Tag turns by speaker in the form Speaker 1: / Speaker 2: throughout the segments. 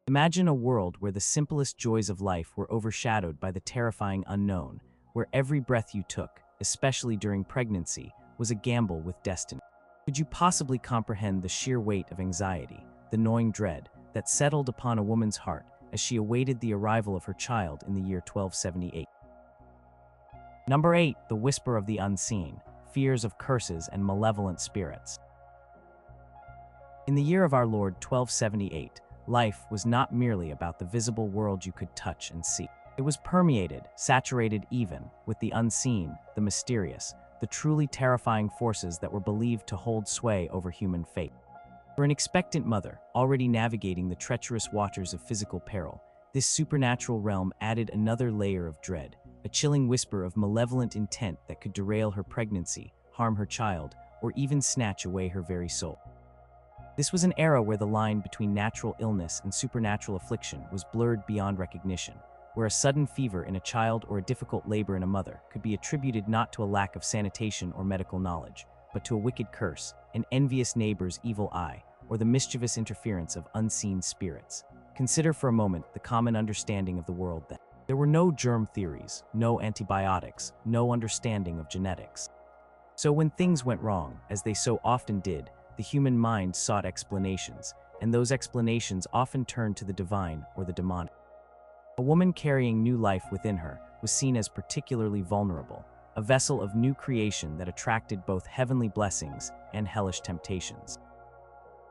Speaker 1: Imagine a world where the simplest joys of life were overshadowed by the terrifying unknown, where every breath you took, especially during pregnancy, was a gamble with destiny. Could you possibly comprehend the sheer weight of anxiety, the gnawing dread, that settled upon a woman's heart as she awaited the arrival of her child in the year 1278? Number 8. The whisper of the unseen, fears of curses and malevolent spirits. In the year of our Lord 1278, life was not merely about the visible world you could touch and see. It was permeated, saturated even, with the unseen, the mysterious, the truly terrifying forces that were believed to hold sway over human fate. For an expectant mother, already navigating the treacherous waters of physical peril, this supernatural realm added another layer of dread, a chilling whisper of malevolent intent that could derail her pregnancy, harm her child, or even snatch away her very soul. This was an era where the line between natural illness and supernatural affliction was blurred beyond recognition, where a sudden fever in a child or a difficult labor in a mother could be attributed not to a lack of sanitation or medical knowledge, but to a wicked curse, an envious neighbor's evil eye, or the mischievous interference of unseen spirits. Consider for a moment the common understanding of the world then. There were no germ theories, no antibiotics, no understanding of genetics. So when things went wrong, as they so often did, the human mind sought explanations, and those explanations often turned to the divine or the demonic. A woman carrying new life within her was seen as particularly vulnerable, a vessel of new creation that attracted both heavenly blessings and hellish temptations.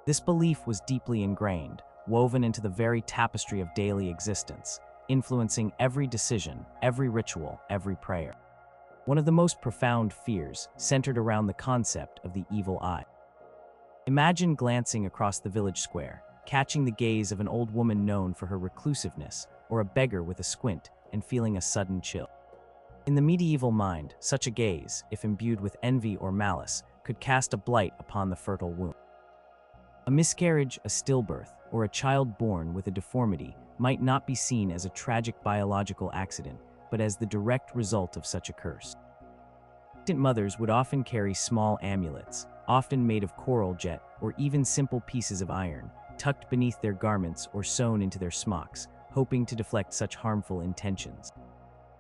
Speaker 1: This belief was deeply ingrained, woven into the very tapestry of daily existence, influencing every decision, every ritual, every prayer. One of the most profound fears centered around the concept of the evil eye. Imagine glancing across the village square, catching the gaze of an old woman known for her reclusiveness, or a beggar with a squint, and feeling a sudden chill. In the medieval mind, such a gaze, if imbued with envy or malice, could cast a blight upon the fertile womb. A miscarriage, a stillbirth, or a child born with a deformity might not be seen as a tragic biological accident, but as the direct result of such a curse. Expectant mothers would often carry small amulets, often made of coral jet or even simple pieces of iron, tucked beneath their garments or sewn into their smocks, hoping to deflect such harmful intentions.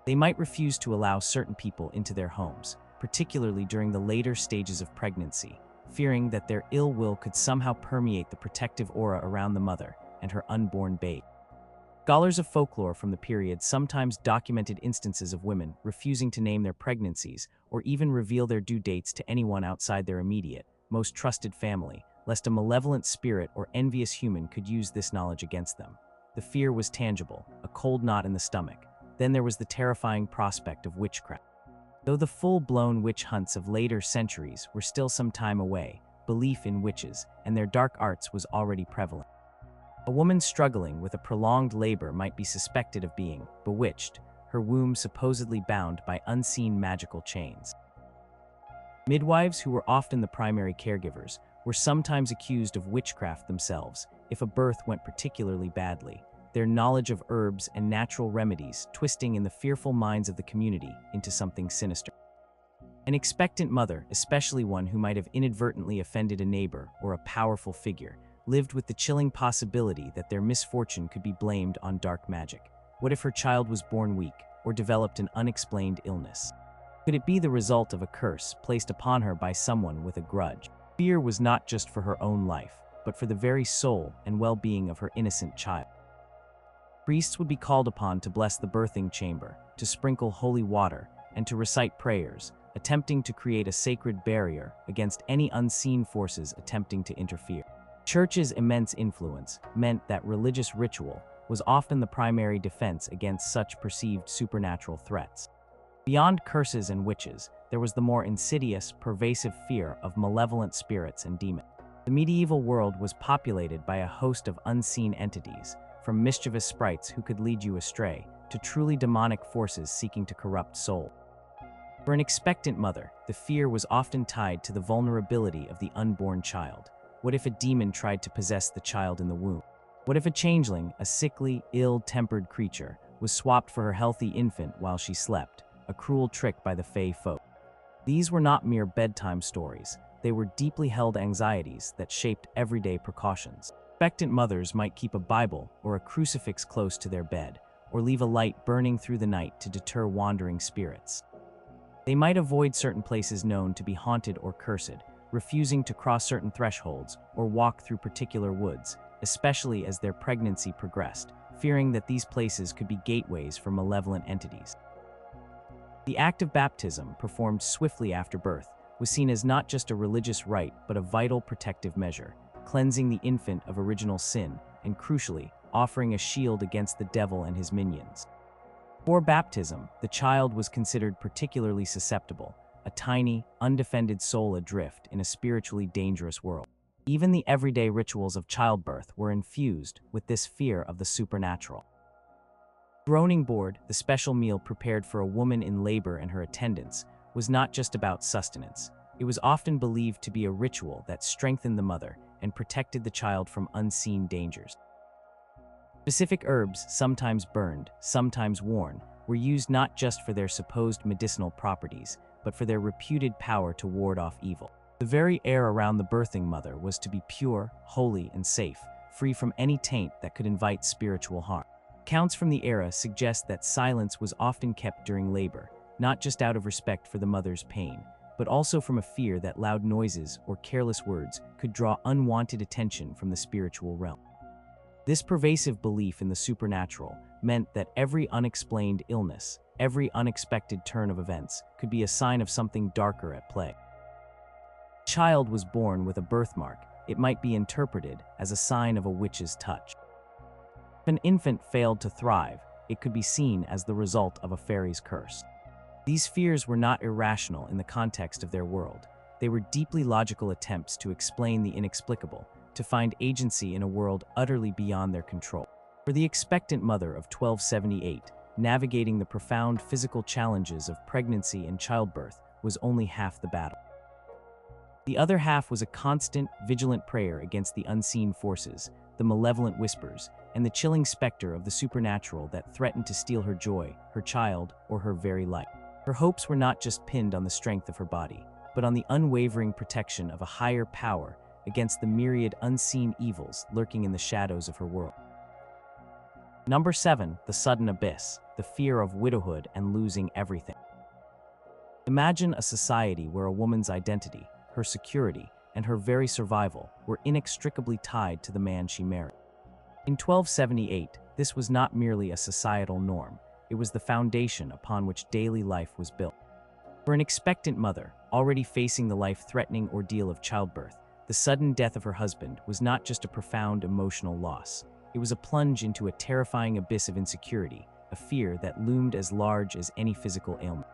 Speaker 1: They might refuse to allow certain people into their homes, particularly during the later stages of pregnancy, fearing that their ill will could somehow permeate the protective aura around the mother and her unborn babe. Scholars of folklore from the period sometimes documented instances of women refusing to name their pregnancies or even reveal their due dates to anyone outside their immediate, most trusted family, lest a malevolent spirit or envious human could use this knowledge against them. The fear was tangible, a cold knot in the stomach. Then there was the terrifying prospect of witchcraft. Though the full-blown witch hunts of later centuries were still some time away, belief in witches and their dark arts was already prevalent. A woman struggling with a prolonged labor might be suspected of being bewitched, her womb supposedly bound by unseen magical chains. Midwives, who were often the primary caregivers, were sometimes accused of witchcraft themselves if a birth went particularly badly, their knowledge of herbs and natural remedies twisting in the fearful minds of the community into something sinister. An expectant mother, especially one who might have inadvertently offended a neighbor or a powerful figure, lived with the chilling possibility that their misfortune could be blamed on dark magic. What if her child was born weak or developed an unexplained illness? Could it be the result of a curse placed upon her by someone with a grudge? Fear was not just for her own life, but for the very soul and well-being of her innocent child. Priests would be called upon to bless the birthing chamber, to sprinkle holy water, and to recite prayers, attempting to create a sacred barrier against any unseen forces attempting to interfere. Church's immense influence meant that religious ritual was often the primary defense against such perceived supernatural threats. Beyond curses and witches, there was the more insidious, pervasive fear of malevolent spirits and demons. The medieval world was populated by a host of unseen entities, from mischievous sprites who could lead you astray, to truly demonic forces seeking to corrupt souls. For an expectant mother, the fear was often tied to the vulnerability of the unborn child. What if a demon tried to possess the child in the womb? What if a changeling, a sickly, ill-tempered creature, was swapped for her healthy infant while she slept, a cruel trick by the fey folk? These were not mere bedtime stories. They were deeply held anxieties that shaped everyday precautions. Expectant mothers might keep a Bible or a crucifix close to their bed, or leave a light burning through the night to deter wandering spirits. They might avoid certain places known to be haunted or cursed, refusing to cross certain thresholds or walk through particular woods, especially as their pregnancy progressed, fearing that these places could be gateways for malevolent entities. The act of baptism, performed swiftly after birth, was seen as not just a religious rite but a vital protective measure, cleansing the infant of original sin and, crucially, offering a shield against the devil and his minions. Before baptism, the child was considered particularly susceptible, a tiny, undefended soul adrift in a spiritually dangerous world. Even the everyday rituals of childbirth were infused with this fear of the supernatural. Groaning board, the special meal prepared for a woman in labor and her attendants, was not just about sustenance. It was often believed to be a ritual that strengthened the mother and protected the child from unseen dangers. Specific herbs, sometimes burned, sometimes worn, were used not just for their supposed medicinal properties, but for their reputed power to ward off evil. The very air around the birthing mother was to be pure, holy, and safe, free from any taint that could invite spiritual harm. Accounts from the era suggest that silence was often kept during labor, not just out of respect for the mother's pain, but also from a fear that loud noises or careless words could draw unwanted attention from the spiritual realm. This pervasive belief in the supernatural meant that every unexplained illness, every unexpected turn of events, could be a sign of something darker at play. If a child was born with a birthmark, it might be interpreted as a sign of a witch's touch. If an infant failed to thrive, it could be seen as the result of a fairy's curse. These fears were not irrational in the context of their world. They were deeply logical attempts to explain the inexplicable, to find agency in a world utterly beyond their control. For the expectant mother of 1278, navigating the profound physical challenges of pregnancy and childbirth was only half the battle. The other half was a constant, vigilant prayer against the unseen forces, the malevolent whispers, and the chilling specter of the supernatural that threatened to steal her joy, her child, or her very life. Her hopes were not just pinned on the strength of her body, but on the unwavering protection of a higher power against the myriad unseen evils lurking in the shadows of her world. Number 7. The sudden abyss, the fear of widowhood and losing everything. Imagine a society where a woman's identity, her security, and her very survival were inextricably tied to the man she married. In 1278, this was not merely a societal norm, it was the foundation upon which daily life was built. For an expectant mother, already facing the life-threatening ordeal of childbirth, the sudden death of her husband was not just a profound emotional loss. It was a plunge into a terrifying abyss of insecurity, a fear that loomed as large as any physical ailment.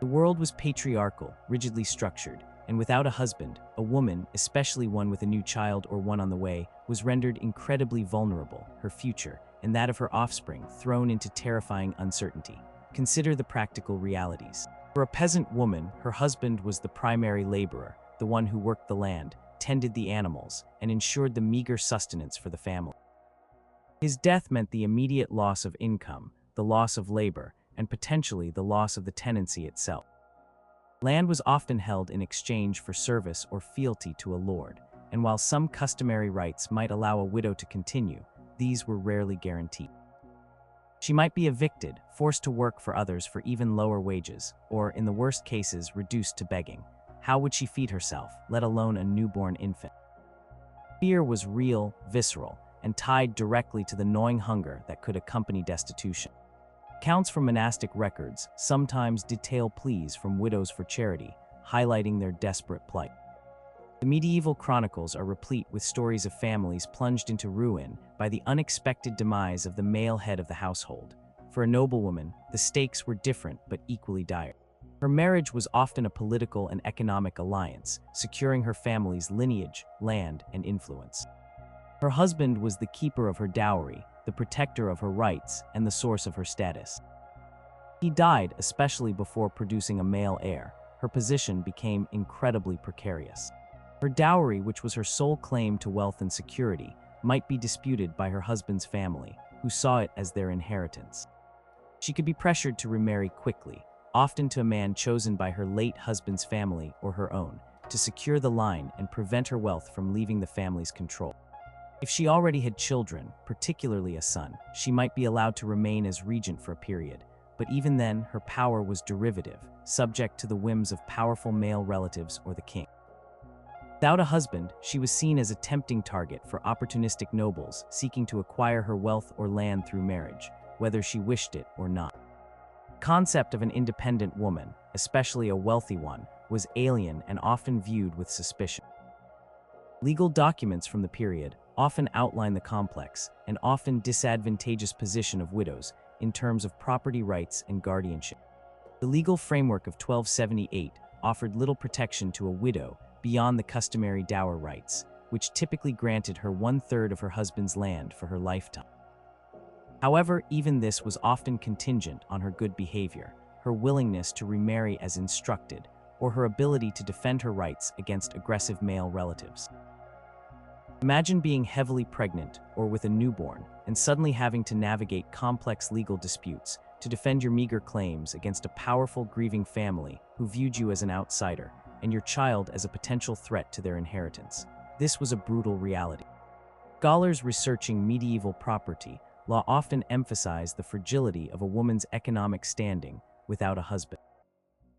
Speaker 1: The world was patriarchal, rigidly structured, and without a husband, a woman, especially one with a new child or one on the way, was rendered incredibly vulnerable, her future, and that of her offspring, thrown into terrifying uncertainty. Consider the practical realities. For a peasant woman, her husband was the primary laborer, the one who worked the land, tended the animals, and ensured the meager sustenance for the family. His death meant the immediate loss of income, the loss of labor, and potentially the loss of the tenancy itself. Land was often held in exchange for service or fealty to a lord, and while some customary rights might allow a widow to continue, these were rarely guaranteed. She might be evicted, forced to work for others for even lower wages, or, in the worst cases, reduced to begging. How would she feed herself, let alone a newborn infant? Fear was real, visceral, and tied directly to the gnawing hunger that could accompany destitution. Accounts from monastic records sometimes detail pleas from widows for charity, highlighting their desperate plight. The medieval chronicles are replete with stories of families plunged into ruin by the unexpected demise of the male head of the household. For a noblewoman, the stakes were different but equally dire. Her marriage was often a political and economic alliance, securing her family's lineage, land, and influence. Her husband was the keeper of her dowry, the protector of her rights, and the source of her status. He died, especially before producing a male heir. Her position became incredibly precarious. Her dowry, which was her sole claim to wealth and security, might be disputed by her husband's family, who saw it as their inheritance. She could be pressured to remarry quickly, often to a man chosen by her late husband's family or her own, to secure the line and prevent her wealth from leaving the family's control. If she already had children, particularly a son, she might be allowed to remain as regent for a period, but even then, her power was derivative, subject to the whims of powerful male relatives or the king. Without a husband, she was seen as a tempting target for opportunistic nobles seeking to acquire her wealth or land through marriage, whether she wished it or not. The concept of an independent woman, especially a wealthy one, was alien and often viewed with suspicion. Legal documents from the period often outline the complex and often disadvantageous position of widows in terms of property rights and guardianship. The legal framework of 1278 offered little protection to a widow beyond the customary dower rights, which typically granted her 1/3 of her husband's land for her lifetime. However, even this was often contingent on her good behavior, her willingness to remarry as instructed, or her ability to defend her rights against aggressive male relatives. Imagine being heavily pregnant or with a newborn and suddenly having to navigate complex legal disputes to defend your meager claims against a powerful, grieving family who viewed you as an outsider and your child as a potential threat to their inheritance. This was a brutal reality. Scholars researching medieval property law often emphasize the fragility of a woman's economic standing without a husband.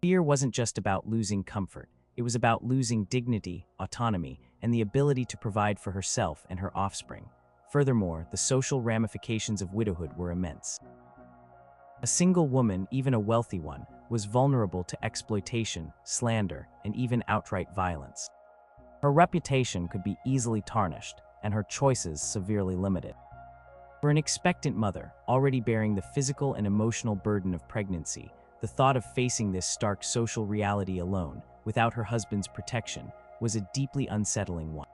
Speaker 1: Fear wasn't just about losing comfort, it was about losing dignity, autonomy, and the ability to provide for herself and her offspring. Furthermore, the social ramifications of widowhood were immense. A single woman, even a wealthy one, was vulnerable to exploitation, slander, and even outright violence. Her reputation could be easily tarnished, and her choices severely limited. For an expectant mother, already bearing the physical and emotional burden of pregnancy, the thought of facing this stark social reality alone, without her husband's protection, was a deeply unsettling one.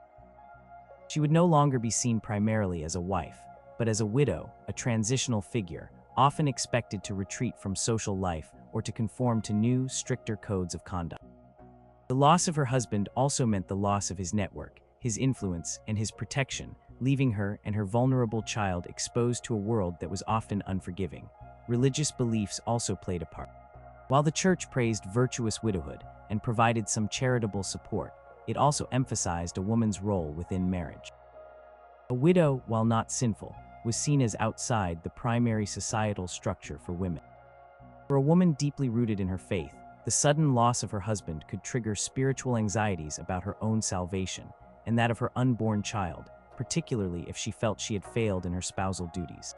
Speaker 1: She would no longer be seen primarily as a wife, but as a widow, a transitional figure, often expected to retreat from social life or to conform to new, stricter codes of conduct. The loss of her husband also meant the loss of his network, his influence, and his protection, leaving her and her vulnerable child exposed to a world that was often unforgiving. Religious beliefs also played a part. While the church praised virtuous widowhood and provided some charitable support, it also emphasized a woman's role within marriage. A widow, while not sinful, was seen as outside the primary societal structure for women. For a woman deeply rooted in her faith, the sudden loss of her husband could trigger spiritual anxieties about her own salvation and that of her unborn child, particularly if she felt she had failed in her spousal duties.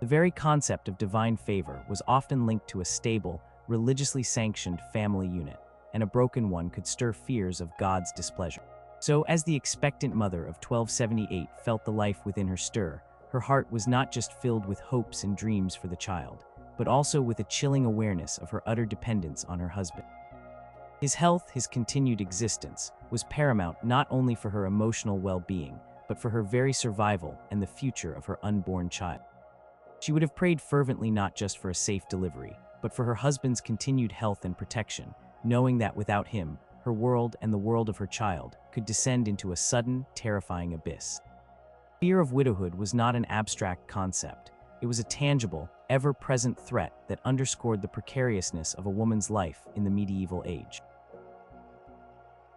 Speaker 1: The very concept of divine favor was often linked to a stable, religiously sanctioned family unit, and a broken one could stir fears of God's displeasure. So, as the expectant mother of 1278 felt the life within her stir, her heart was not just filled with hopes and dreams for the child, but also with a chilling awareness of her utter dependence on her husband. His health, his continued existence, was paramount not only for her emotional well-being, but for her very survival and the future of her unborn child. She would have prayed fervently not just for a safe delivery, but for her husband's continued health and protection, knowing that without him, her world and the world of her child could descend into a sudden, terrifying abyss. Fear of widowhood was not an abstract concept. It was a tangible, ever-present threat that underscored the precariousness of a woman's life in the medieval age.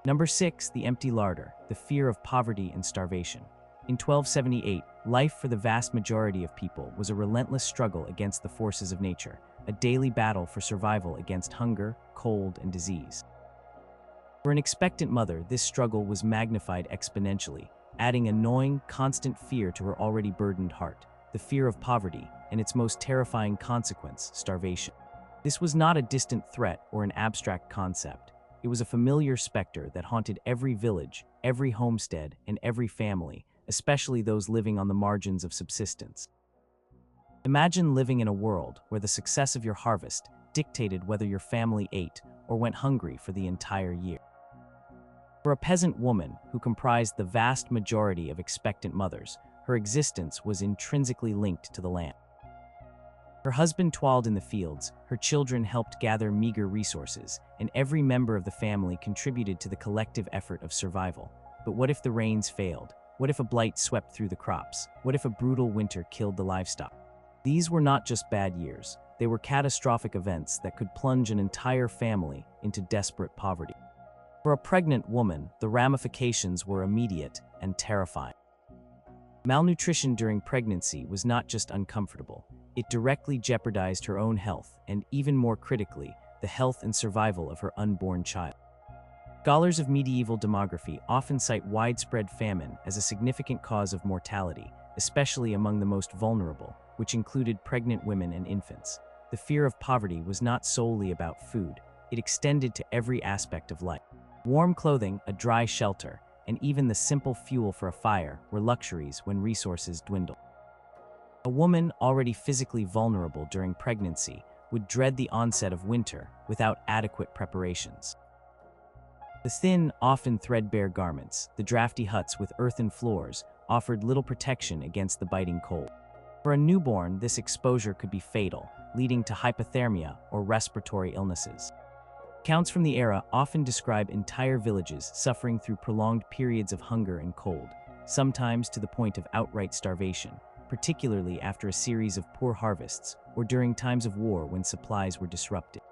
Speaker 1: Number 6, the empty larder, the fear of poverty and starvation. In 1278, life for the vast majority of people was a relentless struggle against the forces of nature, a daily battle for survival against hunger, cold, and disease. For an expectant mother, this struggle was magnified exponentially, adding a gnawing, constant fear to her already burdened heart, the fear of poverty, and its most terrifying consequence, starvation. This was not a distant threat or an abstract concept. It was a familiar specter that haunted every village, every homestead, and every family, especially those living on the margins of subsistence. Imagine living in a world where the success of your harvest dictated whether your family ate or went hungry for the entire year. For a peasant woman who comprised the vast majority of expectant mothers, her existence was intrinsically linked to the land. Her husband toiled in the fields, her children helped gather meager resources, and every member of the family contributed to the collective effort of survival. But what if the rains failed? What if a blight swept through the crops? What if a brutal winter killed the livestock? These were not just bad years, they were catastrophic events that could plunge an entire family into desperate poverty. For a pregnant woman, the ramifications were immediate and terrifying. Malnutrition during pregnancy was not just uncomfortable, it directly jeopardized her own health and, even more critically, the health and survival of her unborn child. Scholars of medieval demography often cite widespread famine as a significant cause of mortality, especially among the most vulnerable, which included pregnant women and infants. The fear of poverty was not solely about food, it extended to every aspect of life. Warm clothing, a dry shelter, and even the simple fuel for a fire were luxuries when resources dwindled. A woman already physically vulnerable during pregnancy would dread the onset of winter without adequate preparations. The thin, often threadbare garments, the drafty huts with earthen floors, offered little protection against the biting cold. For a newborn, this exposure could be fatal, leading to hypothermia or respiratory illnesses. Accounts from the era often describe entire villages suffering through prolonged periods of hunger and cold, sometimes to the point of outright starvation, particularly after a series of poor harvests or during times of war when supplies were disrupted.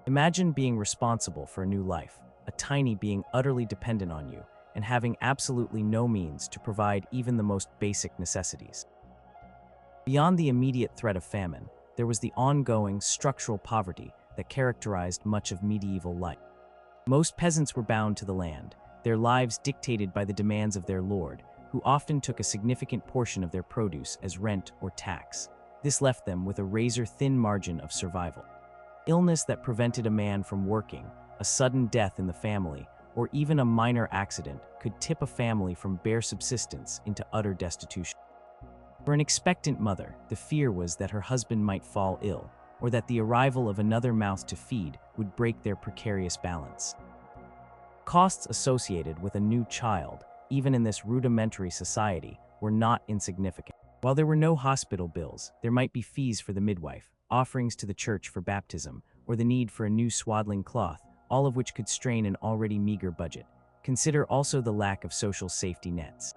Speaker 1: Imagine being responsible for a new life, a tiny being utterly dependent on you, and having absolutely no means to provide even the most basic necessities. Beyond the immediate threat of famine, there was the ongoing structural poverty that characterized much of medieval life. Most peasants were bound to the land, their lives dictated by the demands of their lord, who often took a significant portion of their produce as rent or tax. This left them with a razor-thin margin of survival. Illness that prevented a man from working, a sudden death in the family, or even a minor accident could tip a family from bare subsistence into utter destitution. For an expectant mother, the fear was that her husband might fall ill, or that the arrival of another mouth to feed would break their precarious balance. Costs associated with a new child, even in this rudimentary society, were not insignificant. While there were no hospital bills, there might be fees for the midwife, offerings to the church for baptism, or the need for a new swaddling cloth, all of which could strain an already meager budget. Consider also the lack of social safety nets.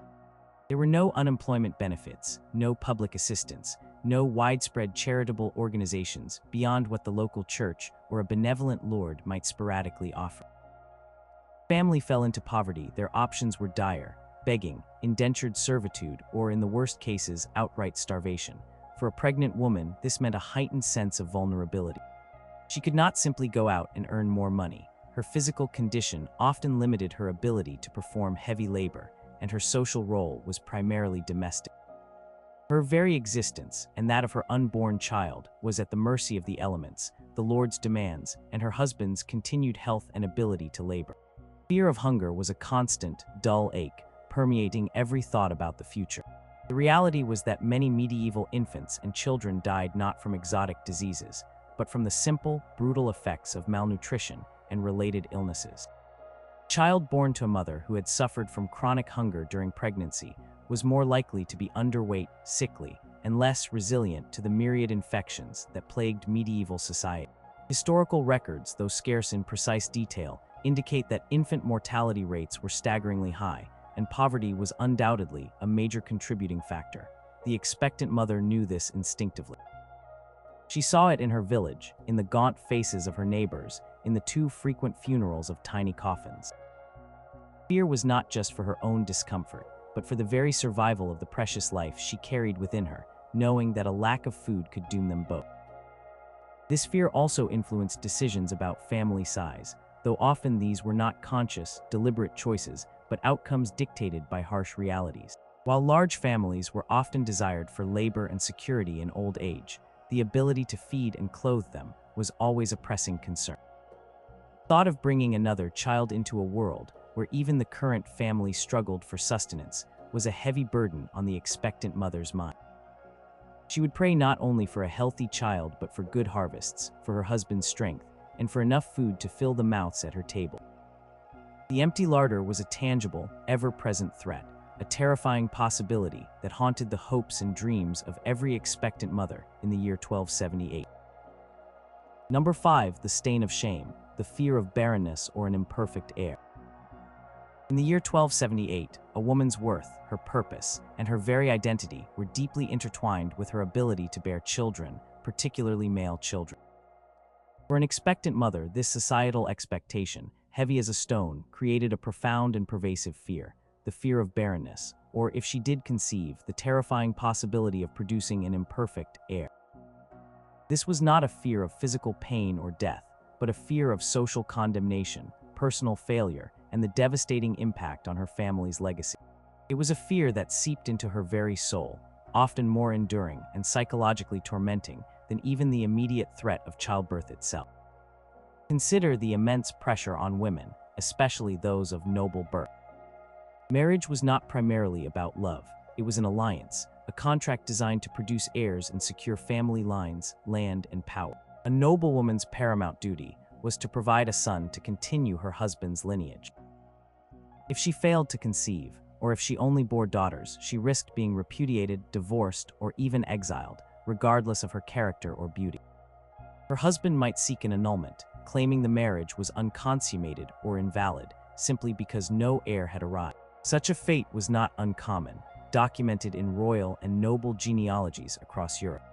Speaker 1: There were no unemployment benefits, no public assistance, no widespread charitable organizations beyond what the local church or a benevolent lord might sporadically offer. If the family fell into poverty, their options were dire: begging, indentured servitude, or in the worst cases, outright starvation. For a pregnant woman, this meant a heightened sense of vulnerability. She could not simply go out and earn more money. Her physical condition often limited her ability to perform heavy labor, and her social role was primarily domestic. Her very existence, and that of her unborn child, was at the mercy of the elements, the Lord's demands, and her husband's continued health and ability to labor. Fear of hunger was a constant, dull ache, permeating every thought about the future. The reality was that many medieval infants and children died not from exotic diseases, but from the simple, brutal effects of malnutrition and related illnesses. A child born to a mother who had suffered from chronic hunger during pregnancy was more likely to be underweight, sickly, and less resilient to the myriad infections that plagued medieval society. Historical records, though scarce in precise detail, indicate that infant mortality rates were staggeringly high, and poverty was undoubtedly a major contributing factor. The expectant mother knew this instinctively. She saw it in her village, in the gaunt faces of her neighbors, in the too frequent funerals of tiny coffins. Fear was not just for her own discomfort, but for the very survival of the precious life she carried within her, knowing that a lack of food could doom them both. This fear also influenced decisions about family size, though often these were not conscious, deliberate choices, but outcomes dictated by harsh realities. While large families were often desired for labor and security in old age, the ability to feed and clothe them was always a pressing concern. The thought of bringing another child into a world where even the current family struggled for sustenance was a heavy burden on the expectant mother's mind. She would pray not only for a healthy child but for good harvests, for her husband's strength, and for enough food to fill the mouths at her table. The empty larder was a tangible, ever-present threat, a terrifying possibility that haunted the hopes and dreams of every expectant mother in the year 1278. Number 5. The stain of shame, the fear of barrenness or an imperfect heir. In the year 1278, a woman's worth, her purpose, and her very identity were deeply intertwined with her ability to bear children, particularly male children. For an expectant mother, this societal expectation, heavy as a stone, created a profound and pervasive fear, the fear of barrenness, or if she did conceive, the terrifying possibility of producing an imperfect heir. This was not a fear of physical pain or death, but a fear of social condemnation, personal failure, and the devastating impact on her family's legacy. It was a fear that seeped into her very soul, often more enduring and psychologically tormenting than even the immediate threat of childbirth itself. Consider the immense pressure on women, especially those of noble birth. Marriage was not primarily about love. It was an alliance, a contract designed to produce heirs and secure family lines, land, and power. A noblewoman's paramount duty was to provide a son to continue her husband's lineage. If she failed to conceive, or if she only bore daughters, she risked being repudiated, divorced, or even exiled, regardless of her character or beauty. Her husband might seek an annulment, claiming the marriage was unconsummated or invalid, simply because no heir had arrived. Such a fate was not uncommon, documented in royal and noble genealogies across Europe.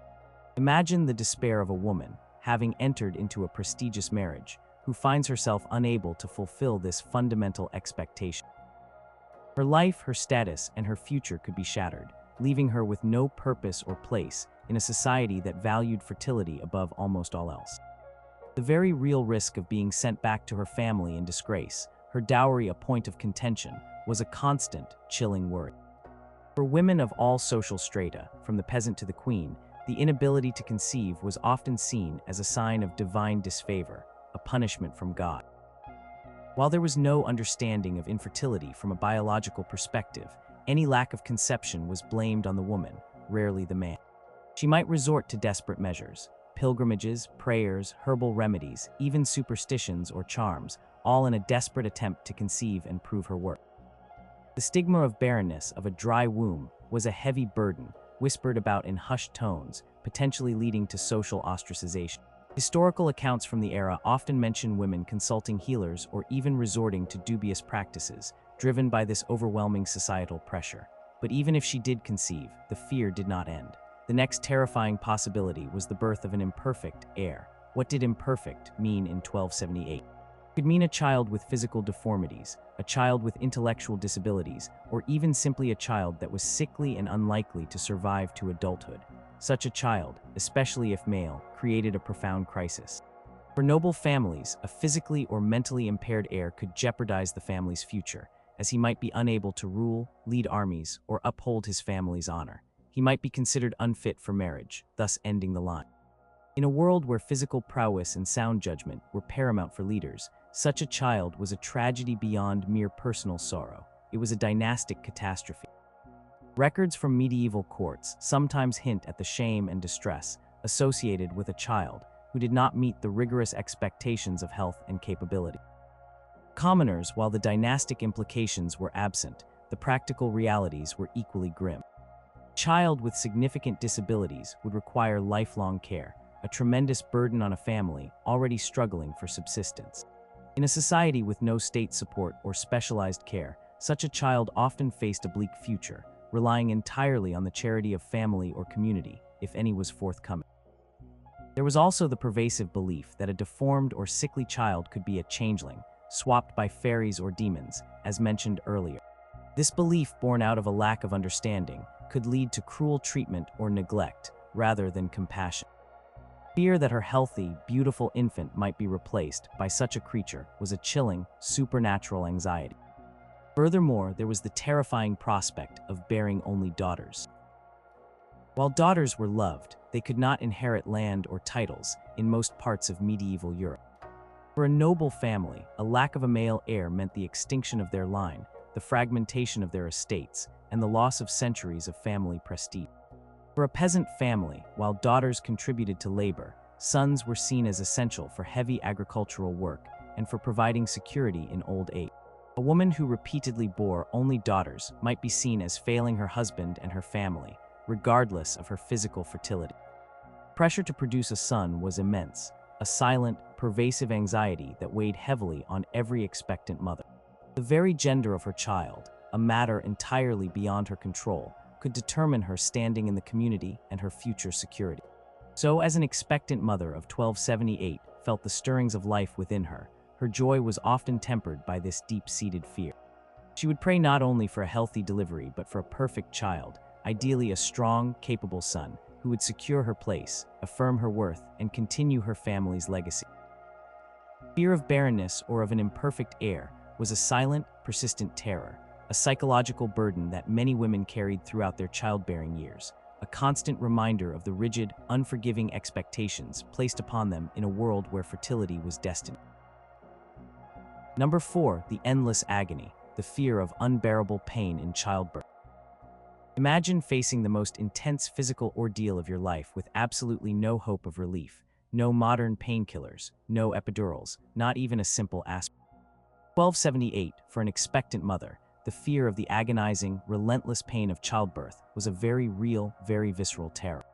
Speaker 1: Imagine the despair of a woman, having entered into a prestigious marriage, who finds herself unable to fulfill this fundamental expectation. Her life, her status, and her future could be shattered, leaving her with no purpose or place in a society that valued fertility above almost all else. The very real risk of being sent back to her family in disgrace, her dowry a point of contention, was a constant, chilling worry. For women of all social strata, from the peasant to the queen, the inability to conceive was often seen as a sign of divine disfavor, a punishment from God. While there was no understanding of infertility from a biological perspective, any lack of conception was blamed on the woman, rarely the man. She might resort to desperate measures, pilgrimages, prayers, herbal remedies, even superstitions or charms, all in a desperate attempt to conceive and prove her worth. The stigma of barrenness, of a dry womb, was a heavy burden, whispered about in hushed tones, potentially leading to social ostracization. Historical accounts from the era often mention women consulting healers or even resorting to dubious practices, driven by this overwhelming societal pressure. But even if she did conceive, the fear did not end. The next terrifying possibility was the birth of an imperfect heir. What did imperfect mean in 1278? It could mean a child with physical deformities, a child with intellectual disabilities, or even simply a child that was sickly and unlikely to survive to adulthood. Such a child, especially if male, created a profound crisis. For noble families, a physically or mentally impaired heir could jeopardize the family's future, as he might be unable to rule, lead armies, or uphold his family's honor. He might be considered unfit for marriage, thus ending the line. In a world where physical prowess and sound judgment were paramount for leaders, such a child was a tragedy beyond mere personal sorrow. It was a dynastic catastrophe. Records from medieval courts sometimes hint at the shame and distress associated with a child who did not meet the rigorous expectations of health and capability. Commoners, while the dynastic implications were absent, the practical realities were equally grim. A child with significant disabilities would require lifelong care, a tremendous burden on a family already struggling for subsistence. In a society with no state support or specialized care, such a child often faced a bleak future, relying entirely on the charity of family or community, if any was forthcoming. There was also the pervasive belief that a deformed or sickly child could be a changeling, swapped by fairies or demons, as mentioned earlier. This belief, born out of a lack of understanding, could lead to cruel treatment or neglect, rather than compassion. Fear that her healthy, beautiful infant might be replaced by such a creature was a chilling, supernatural anxiety. Furthermore, there was the terrifying prospect of bearing only daughters. While daughters were loved, they could not inherit land or titles in most parts of medieval Europe. For a noble family, a lack of a male heir meant the extinction of their line, the fragmentation of their estates, and the loss of centuries of family prestige. For a peasant family, while daughters contributed to labor, sons were seen as essential for heavy agricultural work and for providing security in old age. A woman who repeatedly bore only daughters might be seen as failing her husband and her family, regardless of her physical fertility. Pressure to produce a son was immense, a silent, pervasive anxiety that weighed heavily on every expectant mother. The very gender of her child, a matter entirely beyond her control, could determine her standing in the community and her future security. So, as an expectant mother of 1278 felt the stirrings of life within her, her joy was often tempered by this deep-seated fear. She would pray not only for a healthy delivery but for a perfect child, ideally a strong, capable son, who would secure her place, affirm her worth, and continue her family's legacy. Fear of barrenness or of an imperfect heir was a silent, persistent terror, a psychological burden that many women carried throughout their childbearing years, a constant reminder of the rigid, unforgiving expectations placed upon them in a world where fertility was destined. Number 4, the endless agony, the fear of unbearable pain in childbirth. Imagine facing the most intense physical ordeal of your life with absolutely no hope of relief, no modern painkillers, no epidurals, not even a simple aspirin. 1278, for an expectant mother, the fear of the agonizing, relentless pain of childbirth was a very real, very visceral terror.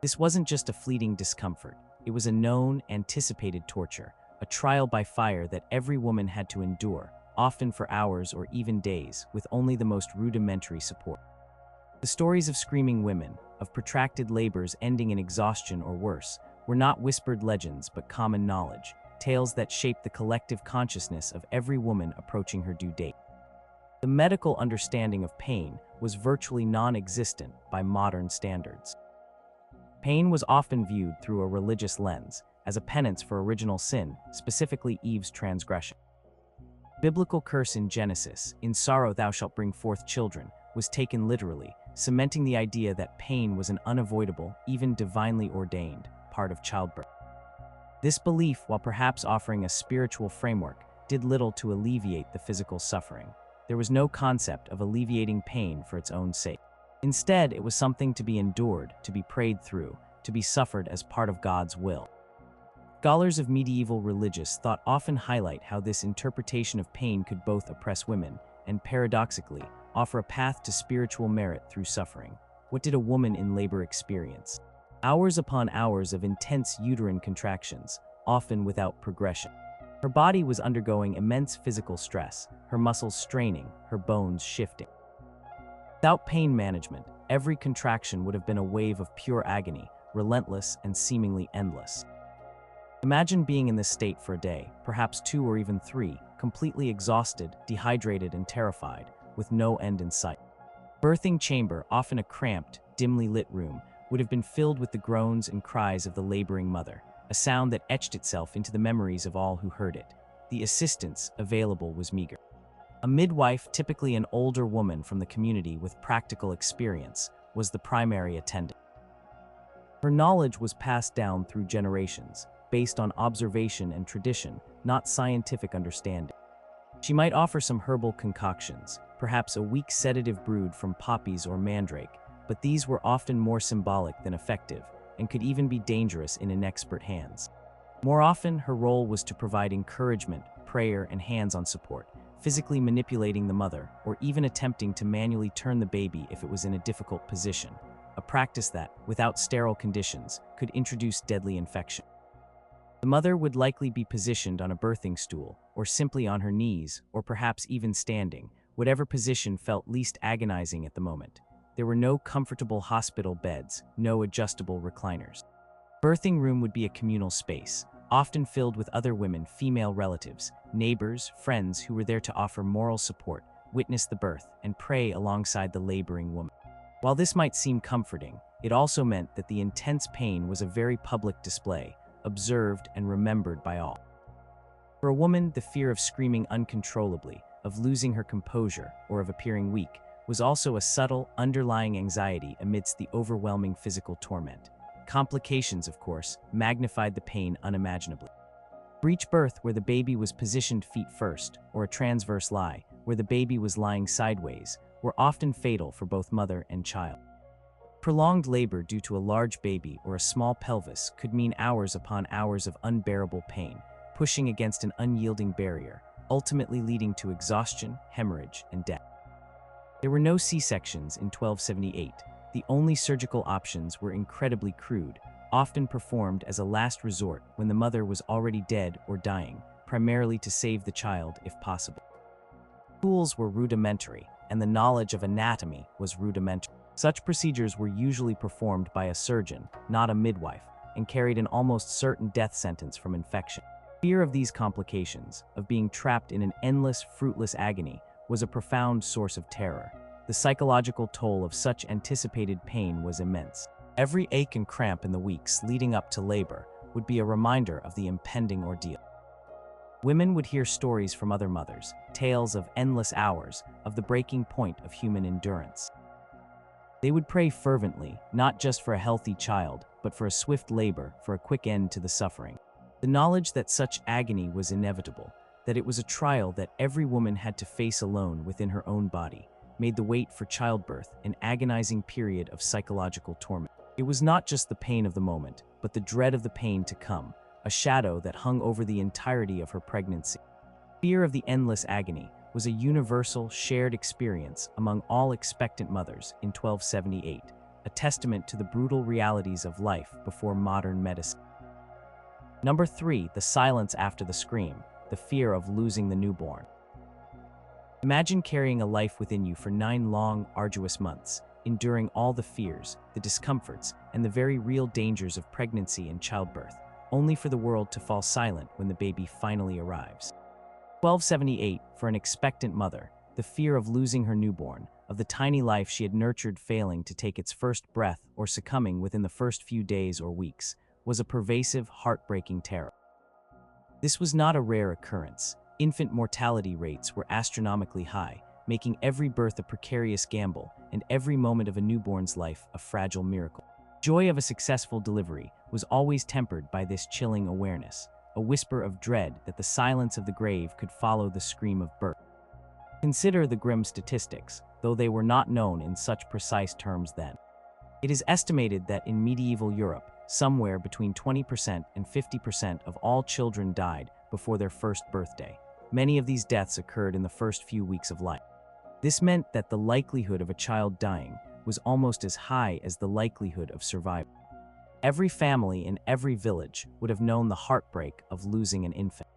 Speaker 1: This wasn't just a fleeting discomfort, it was a known, anticipated torture, a trial by fire that every woman had to endure, often for hours or even days, with only the most rudimentary support. The stories of screaming women, of protracted labors ending in exhaustion or worse, were not whispered legends but common knowledge, tales that shaped the collective consciousness of every woman approaching her due date. The medical understanding of pain was virtually non-existent by modern standards. Pain was often viewed through a religious lens, as a penance for original sin, specifically Eve's transgression. Biblical curse in Genesis, "In sorrow thou shalt bring forth children," was taken literally, cementing the idea that pain was an unavoidable, even divinely ordained, part of childbirth. This belief, while perhaps offering a spiritual framework, did little to alleviate the physical suffering. There was no concept of alleviating pain for its own sake. Instead, it was something to be endured, to be prayed through, to be suffered as part of God's will. Scholars of medieval religious thought often highlight how this interpretation of pain could both oppress women and, paradoxically, offer a path to spiritual merit through suffering. What did a woman in labor experience? Hours upon hours of intense uterine contractions, often without progression. Her body was undergoing immense physical stress, her muscles straining, her bones shifting. Without pain management, every contraction would have been a wave of pure agony, relentless and seemingly endless. Imagine being in this state for a day, perhaps 2 or even 3, completely exhausted, dehydrated, and terrified, with no end in sight. Birthing chamber, often a cramped, dimly lit room, would have been filled with the groans and cries of the laboring mother, a sound that etched itself into the memories of all who heard it. The assistance available was meager. A midwife, typically an older woman from the community with practical experience, was the primary attendant. Her knowledge was passed down through generations, based on observation and tradition, not scientific understanding. She might offer some herbal concoctions, perhaps a weak sedative brewed from poppies or mandrake, but these were often more symbolic than effective, and could even be dangerous in inexpert hands. More often, her role was to provide encouragement, prayer, and hands-on support, physically manipulating the mother, or even attempting to manually turn the baby if it was in a difficult position, a practice that, without sterile conditions, could introduce deadly infection. The mother would likely be positioned on a birthing stool, or simply on her knees, or perhaps even standing, whatever position felt least agonizing at the moment. There were no comfortable hospital beds, no adjustable recliners. Birthing room would be a communal space, often filled with other women, female relatives, neighbors, friends who were there to offer moral support, witness the birth, and pray alongside the laboring woman. While this might seem comforting, it also meant that the intense pain was a very public display, observed and remembered by all. For a woman, the fear of screaming uncontrollably, of losing her composure, or of appearing weak, was also a subtle, underlying anxiety amidst the overwhelming physical torment. Complications, of course, magnified the pain unimaginably. Breech birth, where the baby was positioned feet first, or a transverse lie, where the baby was lying sideways, were often fatal for both mother and child. Prolonged labor due to a large baby or a small pelvis could mean hours upon hours of unbearable pain, pushing against an unyielding barrier, ultimately leading to exhaustion, hemorrhage, and death. There were no C-sections in 1278. The only surgical options were incredibly crude, often performed as a last resort when the mother was already dead or dying, primarily to save the child if possible. Tools were rudimentary, and the knowledge of anatomy was rudimentary. Such procedures were usually performed by a surgeon, not a midwife, and carried an almost certain death sentence from infection. Fear of these complications, of being trapped in an endless, fruitless agony, was a profound source of terror. The psychological toll of such anticipated pain was immense. Every ache and cramp in the weeks leading up to labor would be a reminder of the impending ordeal. Women would hear stories from other mothers, tales of endless hours, of the breaking point of human endurance. They would pray fervently, not just for a healthy child, but for a swift labor, for a quick end to the suffering. The knowledge that such agony was inevitable, that it was a trial that every woman had to face alone within her own body, made the wait for childbirth an agonizing period of psychological torment. It was not just the pain of the moment, but the dread of the pain to come, a shadow that hung over the entirety of her pregnancy. Fear of the endless agony was a universal, shared experience among all expectant mothers in 1278, a testament to the brutal realities of life before modern medicine. Number 3, the silence after the scream, the fear of losing the newborn. Imagine carrying a life within you for 9 long, arduous months, enduring all the fears, the discomforts, and the very real dangers of pregnancy and childbirth, only for the world to fall silent when the baby finally arrives. 1278, for an expectant mother, the fear of losing her newborn, of the tiny life she had nurtured failing to take its first breath or succumbing within the first few days or weeks, was a pervasive, heartbreaking terror. This was not a rare occurrence. Infant mortality rates were astronomically high, making every birth a precarious gamble and every moment of a newborn's life a fragile miracle. Joy of a successful delivery was always tempered by this chilling awareness, a whisper of dread that the silence of the grave could follow the scream of birth. Consider the grim statistics, though they were not known in such precise terms then. It is estimated that in medieval Europe, somewhere between 20% and 50% of all children died before their first birthday. Many of these deaths occurred in the first few weeks of life. This meant that the likelihood of a child dying was almost as high as the likelihood of survival. Every family in every village would have known the heartbreak of losing an infant.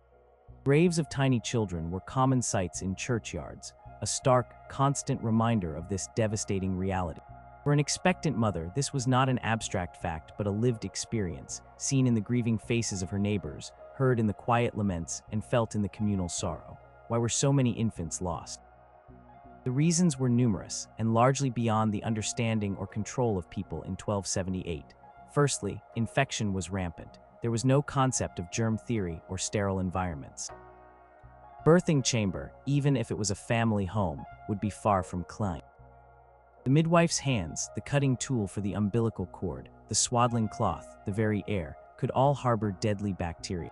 Speaker 1: Graves of tiny children were common sights in churchyards, a stark, constant reminder of this devastating reality. For an expectant mother, this was not an abstract fact but a lived experience, seen in the grieving faces of her neighbors, heard in the quiet laments, and felt in the communal sorrow. Why were so many infants lost? The reasons were numerous and largely beyond the understanding or control of people in 1278. Firstly, infection was rampant. There was no concept of germ theory or sterile environments. Birthing chamber, even if it was a family home, would be far from clean. The midwife's hands, the cutting tool for the umbilical cord, the swaddling cloth, the very air, could all harbor deadly bacteria.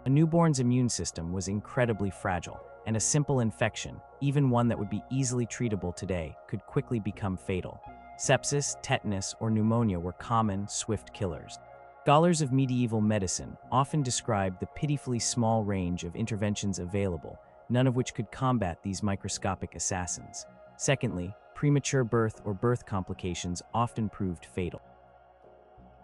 Speaker 1: A newborn's immune system was incredibly fragile, and a simple infection, even one that would be easily treatable today, could quickly become fatal. Sepsis, tetanus, or pneumonia were common, swift killers. Scholars of medieval medicine often described the pitifully small range of interventions available, none of which could combat these microscopic assassins. Secondly, premature birth or birth complications often proved fatal.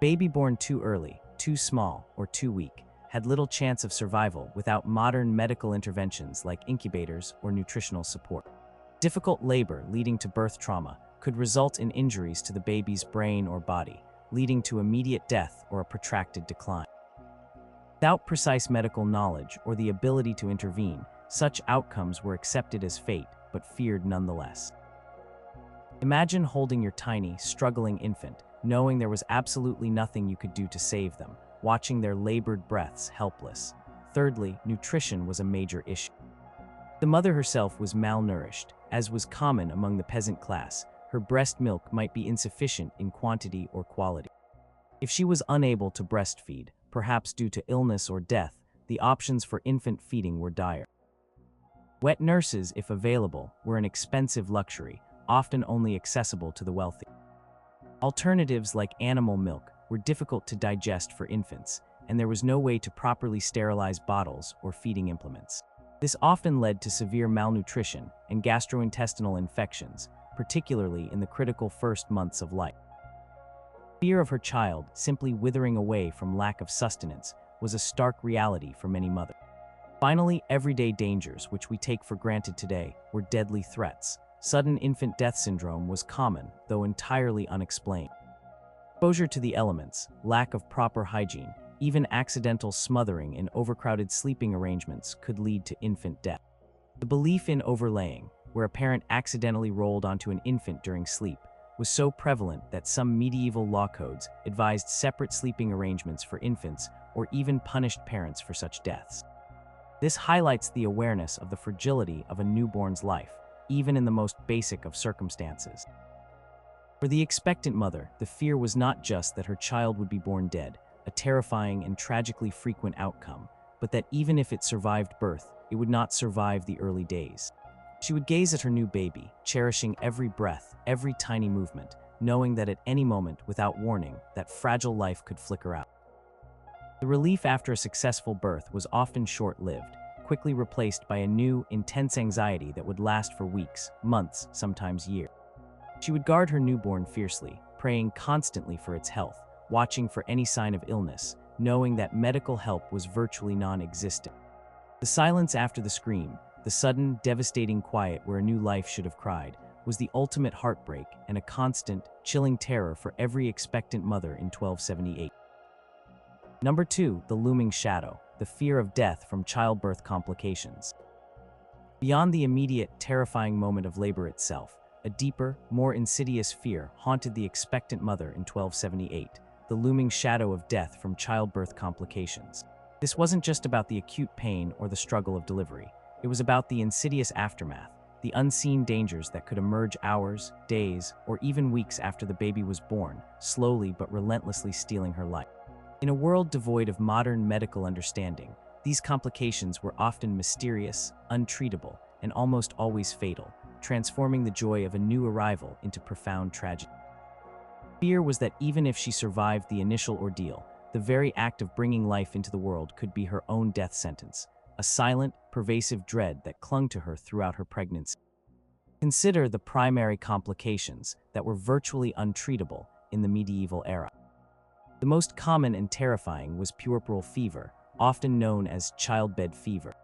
Speaker 1: Baby born too early, too small, or too weak had little chance of survival without modern medical interventions like incubators or nutritional support. Difficult labor leading to birth trauma could result in injuries to the baby's brain or body, leading to immediate death or a protracted decline. Without precise medical knowledge or the ability to intervene, such outcomes were accepted as fate, but feared nonetheless. Imagine holding your tiny, struggling infant, knowing there was absolutely nothing you could do to save them, watching their labored breaths helpless. Thirdly, nutrition was a major issue. The mother herself was malnourished, as was common among the peasant class. Her breast milk might be insufficient in quantity or quality. If she was unable to breastfeed, perhaps due to illness or death, the options for infant feeding were dire. Wet nurses, if available, were an expensive luxury, often only accessible to the wealthy. Alternatives like animal milk were difficult to digest for infants, and there was no way to properly sterilize bottles or feeding implements. This often led to severe malnutrition and gastrointestinal infections, particularly in the critical first months of life. Fear of her child simply withering away from lack of sustenance was a stark reality for many mothers. Finally, everyday dangers, which we take for granted today, were deadly threats. Sudden infant death syndrome was common, though entirely unexplained. Exposure to the elements, lack of proper hygiene, even accidental smothering in overcrowded sleeping arrangements could lead to infant death. The belief in overlaying, where a parent accidentally rolled onto an infant during sleep, was so prevalent that some medieval law codes advised separate sleeping arrangements for infants or even punished parents for such deaths. This highlights the awareness of the fragility of a newborn's life, even in the most basic of circumstances. For the expectant mother, the fear was not just that her child would be born dead, a terrifying and tragically frequent outcome, but that even if it survived birth, it would not survive the early days. She would gaze at her new baby, cherishing every breath, every tiny movement, knowing that at any moment, without warning, that fragile life could flicker out. The relief after a successful birth was often short-lived, quickly replaced by a new, intense anxiety that would last for weeks, months, sometimes years. She would guard her newborn fiercely, praying constantly for its health, watching for any sign of illness, knowing that medical help was virtually non-existent. The silence after the scream, the sudden, devastating quiet where a new life should have cried, was the ultimate heartbreak and a constant, chilling terror for every expectant mother in 1278. Number 2, the looming shadow, the fear of death from childbirth complications. Beyond the immediate, terrifying moment of labor itself, a deeper, more insidious fear haunted the expectant mother in 1278, the looming shadow of death from childbirth complications. This wasn't just about the acute pain or the struggle of delivery. It was about the insidious aftermath, the unseen dangers that could emerge hours, days, or even weeks after the baby was born, slowly but relentlessly stealing her life. In a world devoid of modern medical understanding, these complications were often mysterious, untreatable, and almost always fatal, transforming the joy of a new arrival into profound tragedy. Fear was that even if she survived the initial ordeal, the very act of bringing life into the world could be her own death sentence, a silent, pervasive dread that clung to her throughout her pregnancy. Consider the primary complications that were virtually untreatable in the medieval era. The most common and terrifying was puerperal fever, often known as childbed fever.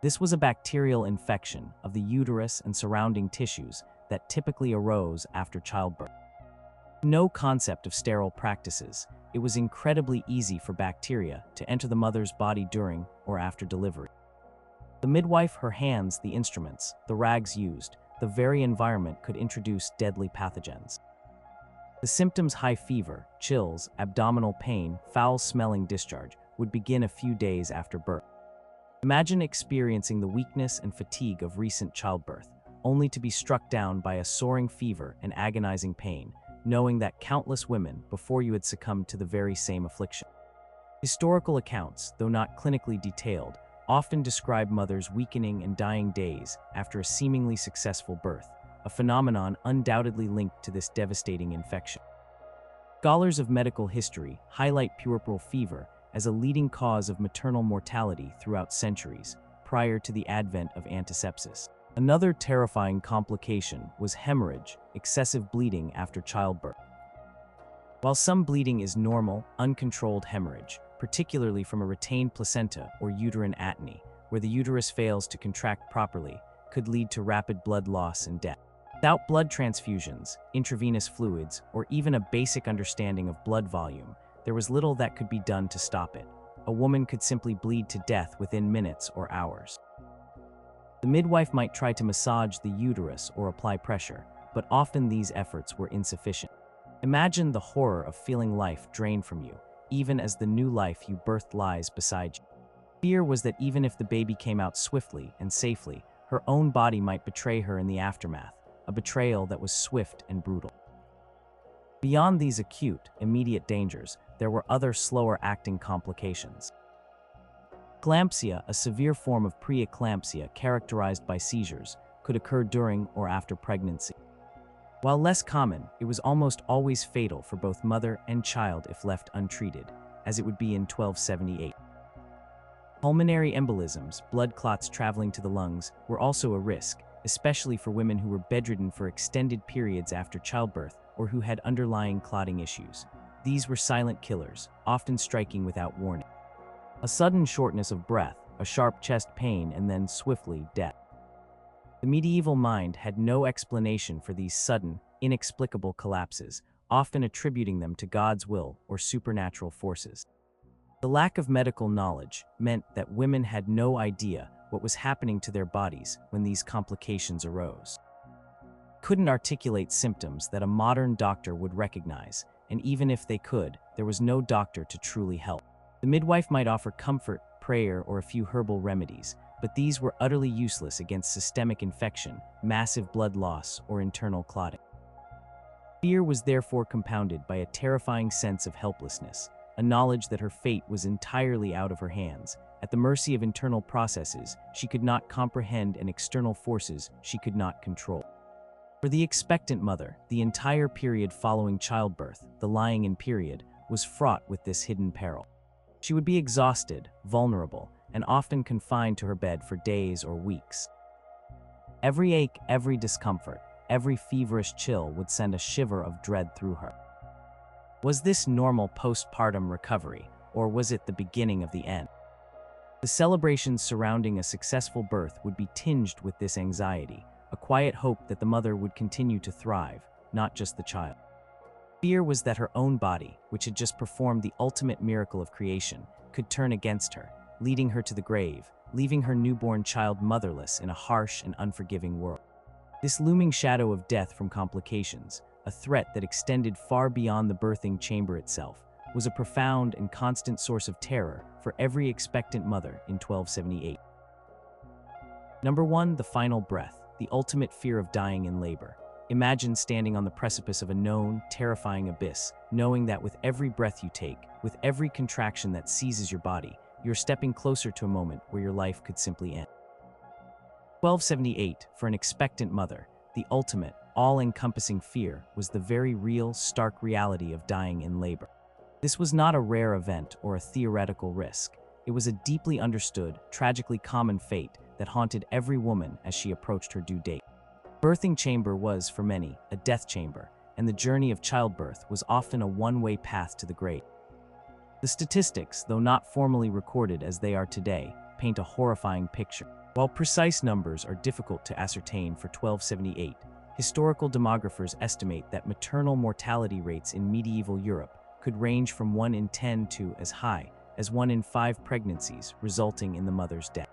Speaker 1: This was a bacterial infection of the uterus and surrounding tissues that typically arose after childbirth. No concept of sterile practices, it was incredibly easy for bacteria to enter the mother's body during or after delivery. The midwife, her hands, the instruments, the rags used, the very environment could introduce deadly pathogens. The symptoms, high fever, chills, abdominal pain, foul-smelling discharge, would begin a few days after birth. Imagine experiencing the weakness and fatigue of recent childbirth, only to be struck down by a soaring fever and agonizing pain, knowing that countless women before you had succumbed to the very same affliction. Historical accounts, though not clinically detailed, often describe mothers' weakening and dying days after a seemingly successful birth, a phenomenon undoubtedly linked to this devastating infection. Scholars of medical history highlight puerperal fever as a leading cause of maternal mortality throughout centuries, prior to the advent of antisepsis. Another terrifying complication was hemorrhage, excessive bleeding after childbirth. While some bleeding is normal, uncontrolled hemorrhage, particularly from a retained placenta or uterine atony, where the uterus fails to contract properly, could lead to rapid blood loss and death. Without blood transfusions, intravenous fluids, or even a basic understanding of blood volume, there was little that could be done to stop it. A woman could simply bleed to death within minutes or hours. The midwife might try to massage the uterus or apply pressure, but often these efforts were insufficient. Imagine the horror of feeling life drain from you, even as the new life you birthed lies beside you. Fear was that even if the baby came out swiftly and safely, her own body might betray her in the aftermath, a betrayal that was swift and brutal. Beyond these acute, immediate dangers, there were other slower-acting complications. Eclampsia, a severe form of preeclampsia characterized by seizures, could occur during or after pregnancy. While less common, it was almost always fatal for both mother and child if left untreated, as it would be in 1278. Pulmonary embolisms, blood clots traveling to the lungs, were also a risk, especially for women who were bedridden for extended periods after childbirth or who had underlying clotting issues. These were silent killers, often striking without warning. A sudden shortness of breath, a sharp chest pain, and then swiftly death. The medieval mind had no explanation for these sudden, inexplicable collapses, often attributing them to God's will or supernatural forces. The lack of medical knowledge meant that women had no idea what was happening to their bodies when these complications arose. Couldn't articulate symptoms that a modern doctor would recognize, and even if they could, there was no doctor to truly help. The midwife might offer comfort, prayer, or a few herbal remedies, but these were utterly useless against systemic infection, massive blood loss, or internal clotting. Fear was therefore compounded by a terrifying sense of helplessness, a knowledge that her fate was entirely out of her hands, at the mercy of internal processes she could not comprehend and external forces she could not control. For the expectant mother, the entire period following childbirth, the lying-in period, was fraught with this hidden peril. She would be exhausted, vulnerable, and often confined to her bed for days or weeks. Every ache, every discomfort, every feverish chill would send a shiver of dread through her. Was this normal postpartum recovery, or was it the beginning of the end? The celebrations surrounding a successful birth would be tinged with this anxiety, a quiet hope that the mother would continue to thrive, not just the child. Fear was that her own body, which had just performed the ultimate miracle of creation, could turn against her, leading her to the grave, leaving her newborn child motherless in a harsh and unforgiving world. This looming shadow of death from complications, a threat that extended far beyond the birthing chamber itself, was a profound and constant source of terror for every expectant mother in 1278. Number 1. The final breath, the ultimate fear of dying in labor. Imagine standing on the precipice of a known, terrifying abyss, knowing that with every breath you take, with every contraction that seizes your body, you're stepping closer to a moment where your life could simply end. 1278, for an expectant mother, the ultimate, all-encompassing fear was the very real, stark reality of dying in labor. This was not a rare event or a theoretical risk. It was a deeply understood, tragically common fate that haunted every woman as she approached her due date. Birthing chamber was, for many, a death chamber, and the journey of childbirth was often a one-way path to the grave. The statistics, though not formally recorded as they are today, paint a horrifying picture. While precise numbers are difficult to ascertain for 1278, historical demographers estimate that maternal mortality rates in medieval Europe could range from 1 in 10 to as high as 1 in 5 pregnancies, resulting in the mother's death.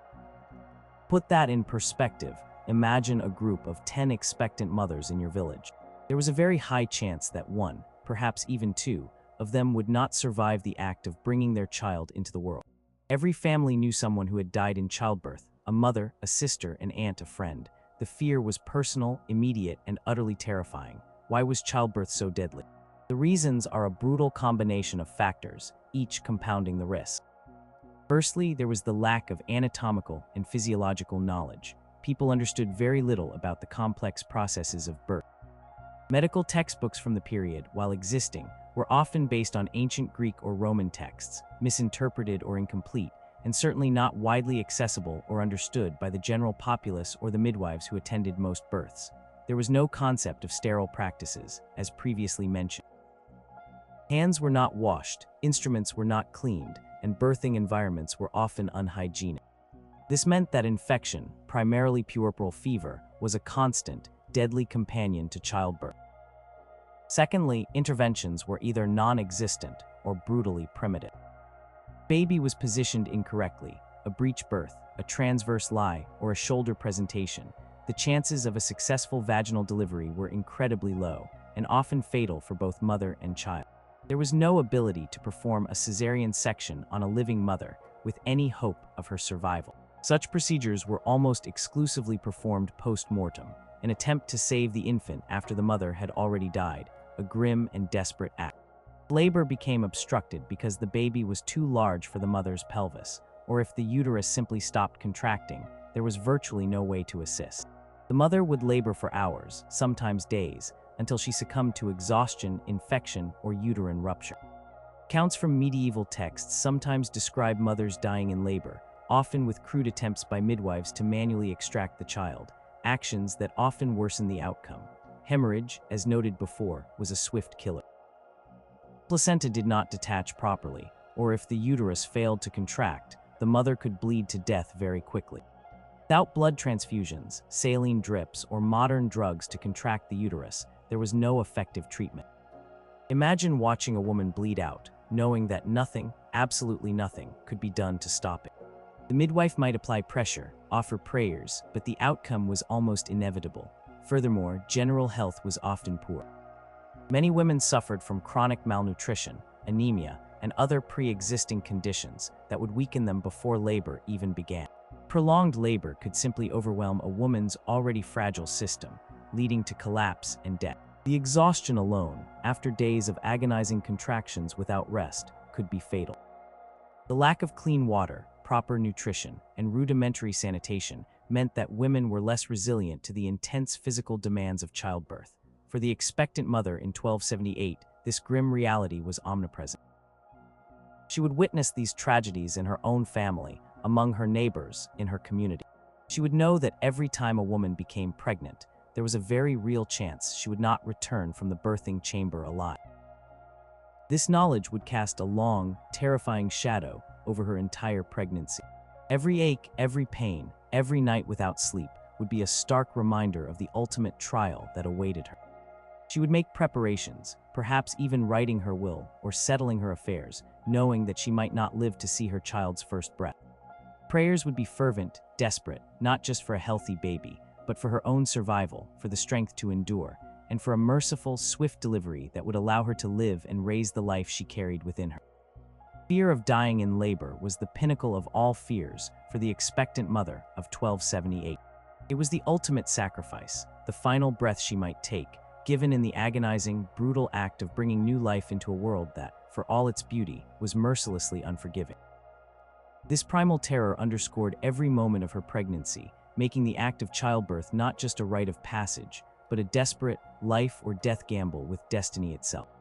Speaker 1: Put that in perspective. Imagine a group of 10 expectant mothers in your village. There was a very high chance that one, perhaps even two, of them would not survive the act of bringing their child into the world. Every family knew someone who had died in childbirth, a mother, a sister, an aunt, a friend. The fear was personal, immediate, and utterly terrifying. Why was childbirth so deadly? The reasons are a brutal combination of factors, each compounding the risk. Firstly, there was the lack of anatomical and physiological knowledge. People understood very little about the complex processes of birth. Medical textbooks from the period, while existing, were often based on ancient Greek or Roman texts, misinterpreted or incomplete, and certainly not widely accessible or understood by the general populace or the midwives who attended most births. There was no concept of sterile practices, as previously mentioned. Hands were not washed, instruments were not cleaned, and birthing environments were often unhygienic. This meant that infection, primarily puerperal fever, was a constant, deadly companion to childbirth. Secondly, interventions were either non-existent or brutally primitive. Baby was positioned incorrectly, a breech birth, a transverse lie, or a shoulder presentation. The chances of a successful vaginal delivery were incredibly low, and often fatal for both mother and child. There was no ability to perform a cesarean section on a living mother with any hope of her survival. Such procedures were almost exclusively performed post-mortem, an attempt to save the infant after the mother had already died, a grim and desperate act. Labor became obstructed because the baby was too large for the mother's pelvis, or if the uterus simply stopped contracting, there was virtually no way to assist. The mother would labor for hours, sometimes days, until she succumbed to exhaustion, infection, or uterine rupture. Accounts from medieval texts sometimes describe mothers dying in labor, often with crude attempts by midwives to manually extract the child, actions that often worsen the outcome. Hemorrhage, as noted before, was a swift killer. Placenta did not detach properly, or if the uterus failed to contract, the mother could bleed to death very quickly. Without blood transfusions, saline drips, or modern drugs to contract the uterus, there was no effective treatment. Imagine watching a woman bleed out, knowing that nothing, absolutely nothing, could be done to stop it. The midwife might apply pressure, offer prayers, but the outcome was almost inevitable. Furthermore, general health was often poor. Many women suffered from chronic malnutrition, anemia, and other pre-existing conditions that would weaken them before labor even began. Prolonged labor could simply overwhelm a woman's already fragile system, leading to collapse and death. The exhaustion alone, after days of agonizing contractions without rest, could be fatal. The lack of clean water, proper nutrition, and rudimentary sanitation meant that women were less resilient to the intense physical demands of childbirth. For the expectant mother in 1278, this grim reality was omnipresent. She would witness these tragedies in her own family, among her neighbors, in her community. She would know that every time a woman became pregnant, there was a very real chance she would not return from the birthing chamber alive. This knowledge would cast a long, terrifying shadow over her entire pregnancy. Every ache, every pain, every night without sleep would be a stark reminder of the ultimate trial that awaited her. She would make preparations, perhaps even writing her will or settling her affairs, knowing that she might not live to see her child's first breath. Prayers would be fervent, desperate, not just for a healthy baby, but for her own survival, for the strength to endure, and for a merciful, swift delivery that would allow her to live and raise the life she carried within her. Fear of dying in labor was the pinnacle of all fears for the expectant mother of 1278. It was the ultimate sacrifice, the final breath she might take, given in the agonizing, brutal act of bringing new life into a world that, for all its beauty, was mercilessly unforgiving. This primal terror underscored every moment of her pregnancy, making the act of childbirth not just a rite of passage, but a desperate, life-or-death gamble with destiny itself.